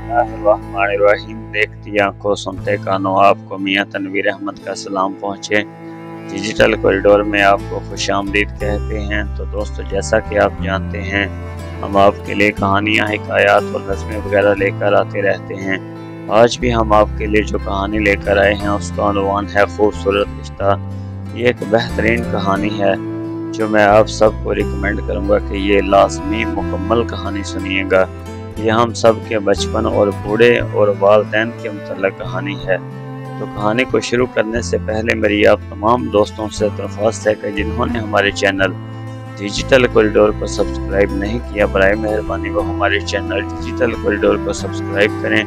बिस्मिल्लाहिर्रहमानिर्रहीम। देखती आंखों सुनते कानों, आपको मियां तनवीर अहमद का सलाम पहुँचे। डिजिटल कॉरिडोर में आपको खुशामदीद कहते हैं। तो दोस्तों, जैसा कि आप जानते हैं, हम आपके लिए कहानियाँ, हिकायात और नज़में वगैरह लेकर आते रहते हैं। आज भी हम आपके लिए जो कहानी लेकर आए हैं उसका उन्वान है खूबसूरत रिश्ता। ये एक बेहतरीन कहानी है जो मैं आप सबको रिकमेंड करूँगा कि ये लाजमी मुकम्मल कहानी सुनिएगा। ये हम सब के बचपन और बूढ़े और वालिदैन के मुतल्लिक़ कहानी है। तो कहानी को शुरू करने से पहले मेरी आप तमाम दोस्तों से दरख्वास्त है कि जिन्होंने हमारे चैनल डिजिटल कॉरिडोर को सब्सक्राइब नहीं किया, बराए मेहरबानी वो हमारे चैनल डिजिटल कॉरिडोर को सब्सक्राइब करें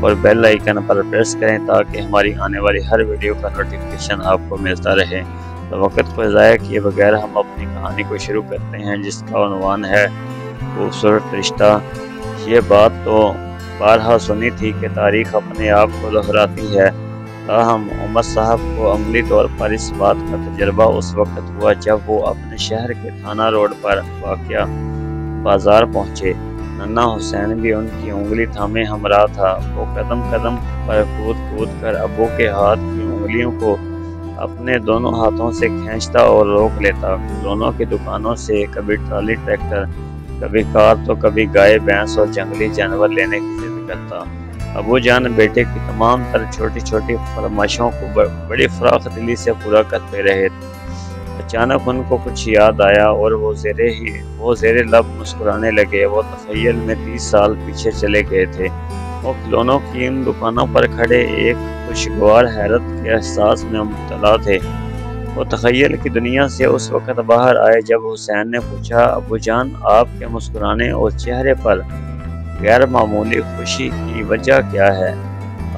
और बेल आइकन पर प्रेस करें ताकि हमारी आने वाली हर वीडियो का नोटिफिकेशन आपको मिलता रहे। तो वक्त को ज़ाया किए बगैर हम अपनी कहानी को शुरू करते हैं, जिसका उन्वान है खूबसूरत रिश्ता। ये बात तो बारहा सुनी थी कि तारीख अपने आप को दोहराती है, ताहम उमर साहब को अमली तौर पर इस बात का तजर्बा उस वक्त हुआ जब वो अपने शहर के थाना रोड पर वाक़या बाज़ार पहुँचे। नन्ना हुसैन भी उनकी उंगली थामे हमरा था। वो कदम कदम पर कूद कूद कर अब्बू के हाथ की उंगलियों को अपने दोनों हाथों से खींचता और रोक लेता। दोनों की दुकानों से कभी ट्राली ट्रैक्टर, कभी कार तो कभी गाय भैंस और जंगली जानवर लेने की जिद करता। अबू जान बेटे की तमाम तर छोटी छोटी फरमाइशों को बड़ी फराख दिली से पूरा करते रहे। अचानक उनको कुछ याद आया और वो ज़ेरे लब मुस्कुराने लगे। वो तख़य्युल में 30 साल पीछे चले गए थे। वो खिलौनों की इन दुकानों पर खड़े एक खुशगवार हैरत के एहसास में मुब्तला थे। वो तख़य्युल की दुनिया से उस वक़्त बाहर आए जब हुसैन ने पूछा, अबू जान, आपके मुस्कुराने और चेहरे पर गैर मामूली खुशी की वजह क्या है?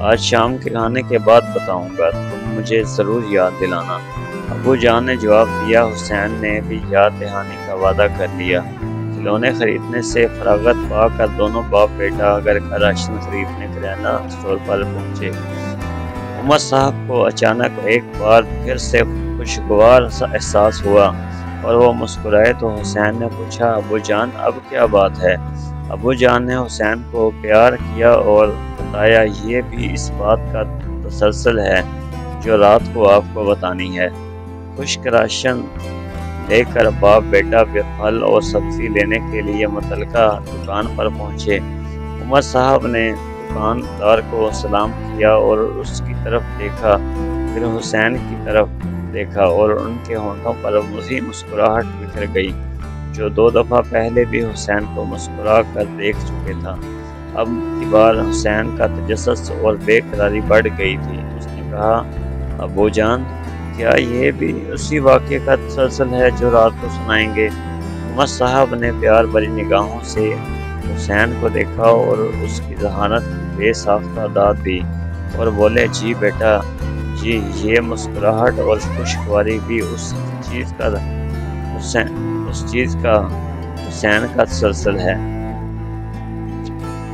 आज शाम के खाने के बाद बताऊंगा, तुम मुझे ज़रूर याद दिलाना। अबू जान ने जवाब दिया। हुसैन ने भी याद दहानी का वादा कर लिया। खिलौने खरीदने से फरागत पाकर दोनों बाप बेटा घर का राशन खरीदने किराना स्टोर पर पहुँचे। उमर साहब को अचानक एक बार फिर से खुशगवार सा एहसास हुआ और वो मुस्कुराए तो हुसैन ने पूछा, अबू जान, अब क्या बात है? अबू जान ने हुसैन को प्यार किया और बताया, ये भी इस बात का तसलसल है जो रात को आपको बतानी है। खुश्क राशन लेकर बाप बेटा फल और सब्जी लेने के लिए मुतलका दुकान पर पहुँचे। उमर साहब ने दुकानदार को सलाम किया और उसकी तरफ देखा, फिर हुसैन की तरफ देखा और उनके होंठों पर वही मुस्कुराहट बिखर गई जो 2 दफ़ा पहले भी हुसैन को मुस्कुरा कर देख चुके था। अब की बार हुसैन का तजस्सुस और बेकरारी बढ़ गई थी। उसने कहा, अबू जान, क्या ये भी उसी वाक़े का तसलसल है जो रात को सुनाएंगे? उमर साहब ने प्यार भरी निगाहों से हुसैन को देखा और उसकी जहानत की बेसाख्ता दाद दी और बोले, जी बेटा जी, ये मुस्कुराहट और खुशगवारी भी उस चीज़ का हुसैन का तसलसल है।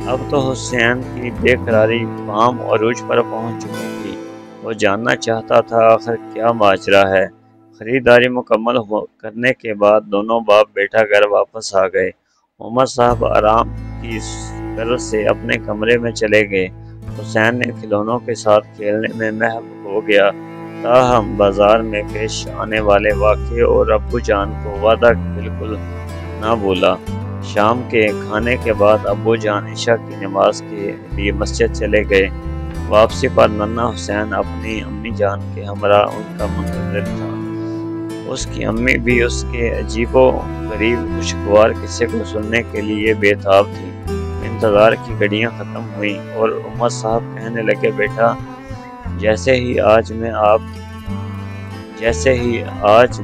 अब तो हुसैन की बेकरारी फाम और उरूज पर पहुंच चुकी थी। वो जानना चाहता था आखिर क्या माजरा है। खरीदारी मुकम्मल करने के बाद दोनों बाप बेटा घर वापस आ गए। उमर साहब आराम की गर्ज से अपने कमरे में चले गए। हुसैन ने खिलौनों के साथ खेलने में महव हो गया, ताहम बाजार में पेश आने वाले वाक़े और अब्बू जान को वादा बिल्कुल ना भूला। शाम के खाने के बाद अब्बू जान इशा की नमाज के लिए मस्जिद चले गए। वापसी पर नन्ना हुसैन अपनी अम्मी जान के हमरा उनका मुंतज़िर था। उसकी अम्मी भी उसके अजीबो गरीब खुशगवार किस्से को सुनने के लिए बेताब थी। इंतज़ार की घड़ियाँ ख़त्म हुई और उमर साहब कहने लगे, बेटा, जैसे ही आज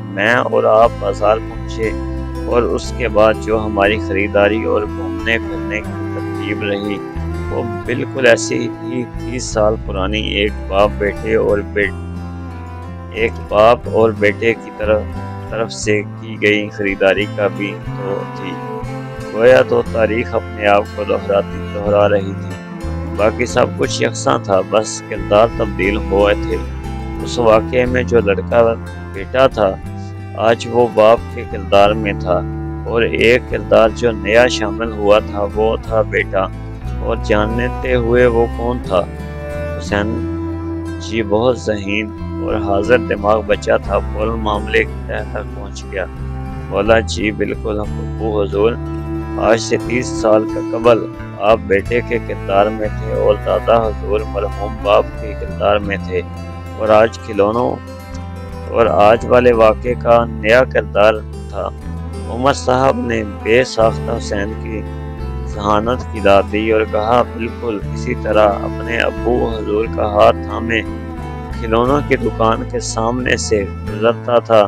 मैं और आप बाजार पहुँचे और उसके बाद जो हमारी ख़रीदारी और घूमने फिरने की तरतीब रही वो बिल्कुल ऐसी ही थी। 30 साल पुरानी एक बाप और बेटे की तरफ से की गई खरीदारी का भी तो थी। गोया तो तारीख अपने आप को दोहरा रही थी। बाकी सब कुछ यकसां था, बस किरदार तब्दील हुए थे। उस वाक़े में जो लड़का बेटा था, आज वो बाप के किरदार में था और एक किरदार जो नया शामिल हुआ था वो था बेटा। اور جانتے ہوئے وہ کون تھا؟ حسین جی بہت ذہین اور حاضر دماغ بچہ تھا، فوراً معاملے کی تہہ تک پہنچ گیا۔ بولا جی بالکل ابو حضور، آج سے 30 سال کا قبل آپ بیٹے کے کردار میں تھے اور دادا حضور مرحوم باپ کے کردار میں تھے، اور آج کھلونوں اور آج والے واقعے کا نیا کردار تھا۔ عمر صاحب نے بے ساختہ حسین کی ذہانت کی داد دی اور کہا بالکل اسی طرح اپنے ابو حضور کا ہاتھ تھامے کھلونوں کی دکان کے سامنے سے گزرتا تھا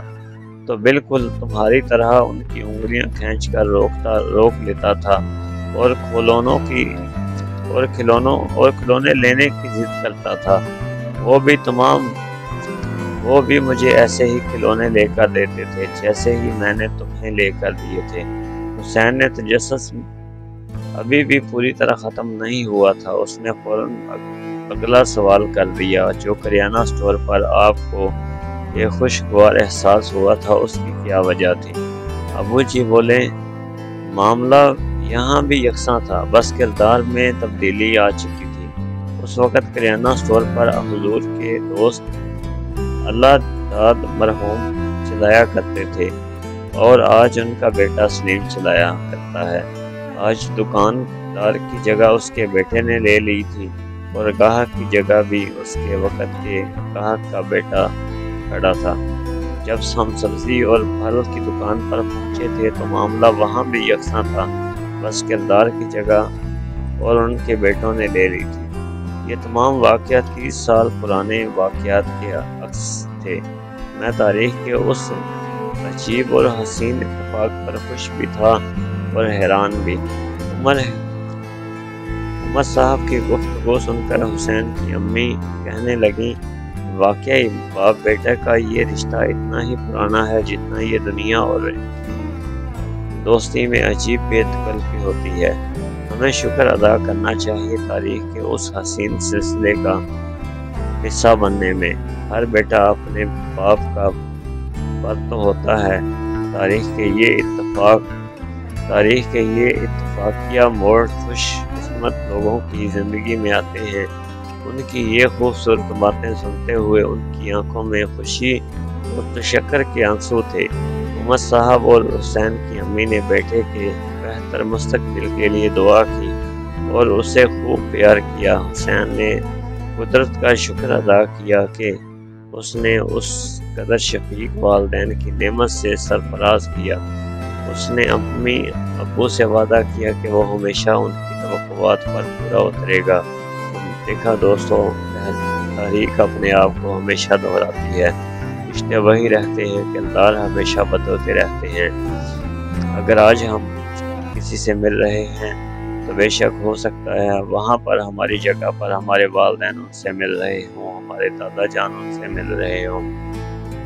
تو بالکل تمہاری طرح ان کی انگلیاں کھینچ کر روک لیتا تھا اور کھلونے لینے کی ضد کرتا تھا۔ وہ بھی مجھے ایسے ہی کھلونے لے کر دیتے تھے جیسے ہی میں نے تمہیں لے کر دیے تھے۔ حسین نے تجسس ابھی بھی پوری طرح ختم نہیں ہوا تھا۔ اس نے فوراً اگلا سوال کر دیا، جو کریانہ سٹور پر آپ کو یہ خوشگوار احساس ہوا تھا اس کی کیا وجہ تھی؟ ابو جی بولے، معاملہ یہاں بھی یکساں تھا، بس کردار میں تبدیلی آ چکی تھی۔ اس وقت کریانہ سٹور پر حضور کے دوست اللہ داد مرحوم چلایا کرتے تھے اور آج ان کا بیٹا سلیم چلایا کرتا ہے۔ آج دکاندار کی جگہ اس کے بیٹے نے لے لی تھی اور گاہک کی جگہ بھی اس کے وقت کے گاہک کا بیٹا کھڑا تھا۔ جب ہم سبزی اور پھل کی دکان پر پہنچے تھے تو معاملہ وہاں بھی یکساں تھا، بس کردار کی جگہ اور ان کے بیٹوں نے لے لی تھی۔ یہ تمام واقعات 30 سال پرانے واقعات کے عکس تھے۔ میں تاریخ کے اس عجیب اور حسین اتفاق پر خوش بھی تھا اور حیران بھی۔ عمر صاحب کی گفتگو سن کر حسین کی امی کہنے لگیں، واقعی باپ بیٹے کا یہ رشتہ اتنا ہی پرانا ہے جتنا یہ دنیا اور دوستی میں عجیب بے تکلفی ہوتی ہے۔ ہمیں شکر ادا کرنا چاہیے تاریخ کے اس حسین سلسلے کا حصہ بننے میں۔ ہر بیٹا اپنے باپ کا فرد ہوتا ہے۔ تاریخ کے یہ اتفاقیہ موڑ خوش قسمت لوگوں کی زندگی میں آتے ہیں۔ ان کی یہ خوبصورت باتیں سنتے ہوئے ان کی آنکھوں میں خوشی اور تشکر کے آنسو تھے۔ عمر صاحب اور حسین کی امی نے بیٹے کے بہتر مستقبل کے لیے دعا کی اور اسے خوب پیار کیا۔ حسین نے قدرت کا شکر ادا کیا کہ اس نے اس قدر شفیق والدین کی نعمت سے سرفراز کیا۔ اس نے امی ابو سے وعدہ کیا کہ وہ ہمیشہ ان کی توقعات پر پورا اترے گا۔ دیکھا دوستوں، تاریخ اپنے آپ کو ہمیشہ دہراتی ہے، رشتے وہی رہتے ہیں، کردار ہمیشہ بدلتے رہتے ہیں۔ اگر آج ہم کسی سے مل رہے ہیں تو بے شک ہو سکتا ہے وہاں پر ہماری جگہ پر ہمارے والدین ان سے مل رہے ہوں، ہمارے دادا جان ان سے مل رہے ہوں۔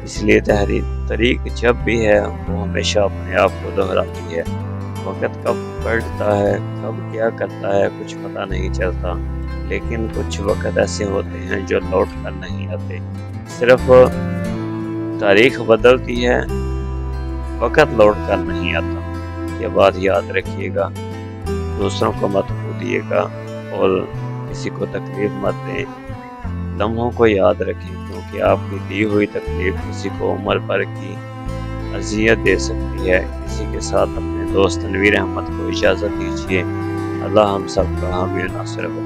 اس لیے تاریخ جب بھی ہے وہ ہمیشہ اپنے آپ کو دہراتی ہے۔ وقت کب پلٹتا ہے، کب کیا کرتا ہے کچھ پتہ نہیں چلتا، لیکن کچھ وقت ایسے ہوتے ہیں جو لوٹ کر نہیں آتے۔ صرف تاریخ بدلتی ہے، وقت لوٹ کر نہیں آتا۔ یہ بات یاد رکھیے گا، دوسروں کو مت کھوئیے گا اور کسی کو تکلیف مت دیں۔ لمحوں کو یاد رکھیں، کیونکہ آپ کی دی ہوئی تکلیف کسی کو عمر بھر کی اذیت دے سکتی ہے۔ کسی کے ساتھ اپنے دوست تنویر احمد کو اجازت دیجیے۔ اللہ ہم سب کا حامی و ناصر ہو۔